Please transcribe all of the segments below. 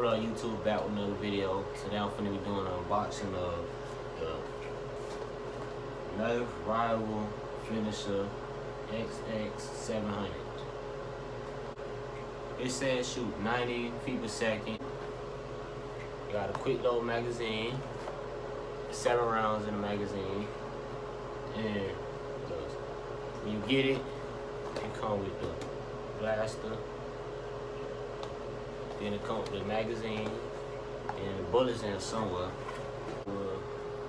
What up, YouTube? Back with another video. Today I'm finna be doing an unboxing of the Nerf Rival Finisher XX700. It says shoot 90 feet per second. You got a quick load magazine, 7 rounds in the magazine, and when you get it, it comes with the blaster. Then it comes with the magazine and the bullets in somewhere.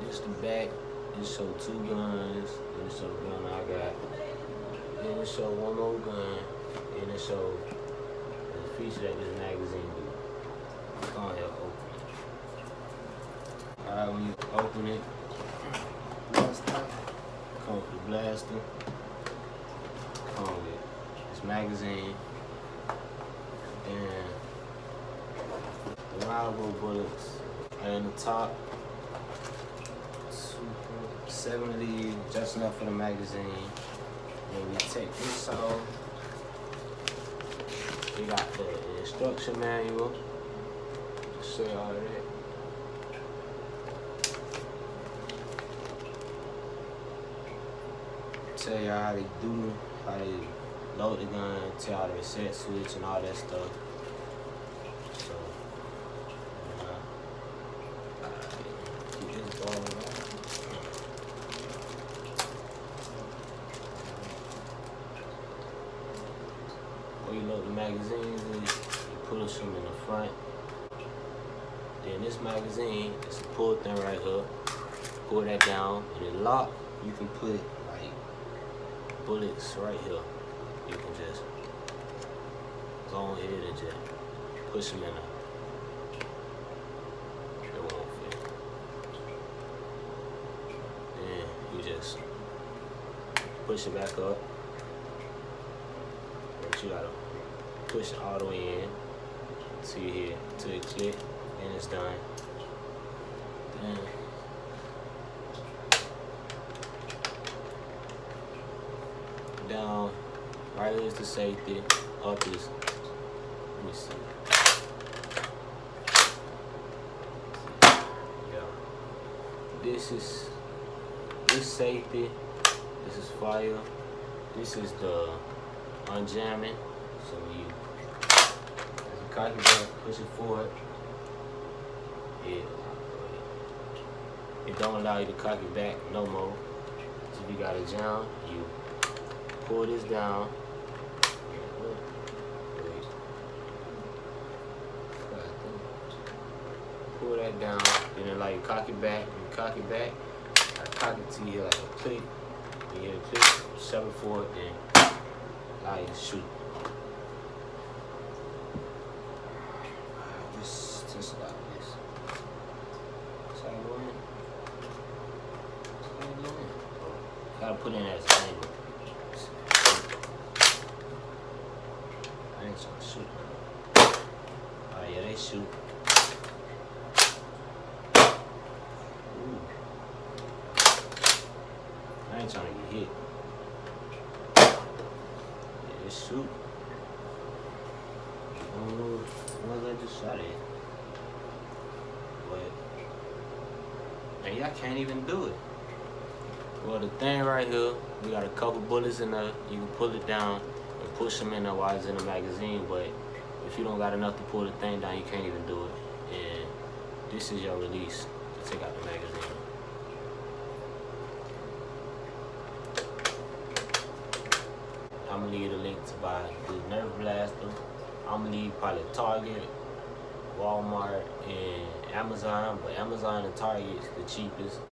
This the back. It show 2 guns. Then it show the gun I got. Then it show 1 more gun. And it show the feature that this magazine do. Go ahead, open it. Alright, when you open it, come with the blaster. Come with this magazine. And the rival bullets are in the top. 7 of these, just enough for the magazine. Then we take this off. We got the instruction manual. Show you all that. Tell you how they do, how they load the gun, tell you how to reset switch and all that stuff. So, keep this going on. Where you load the magazines in, you put them in the front. Then this magazine, it's a pull thing right here. Pull that down, and it lock. You can put like bullets right here. You can just go ahead and just push them in there. It won't fit. Then you just push it back up. But you gotta push it all the way in till you hear, till it click, and it's done. Then down, right is the safety, up is, let me see. Yeah. This is safety, this is fire, this is the unjamming. So when you cock it back, push it forward, it don't allow you to cock it back no more. So if you got a jam, you pull this down. Pull that down, and then like cock it back, and cock it back. I cock it to you like a click. You hear a click, shove it forward, then allow you to shoot. Just about this. So I go in. Gotta put in as an angle. I ain't trying to shoot. Oh yeah, they shoot. Ooh. I ain't trying to get hit. Yeah, they shoot. I don't know what I just shot at. But and y'all can't even do it. Well, the thing right here, we got a couple bullets in there. You can pull it down and push them in there while it's in the magazine, but if you don't got enough to pull the thing down, you can't even do it. And this is your release to take out the magazine. I'm gonna leave the link to buy the Nerf blaster. I'm gonna leave probably Target, Walmart, and Amazon, but Amazon and Target is the cheapest.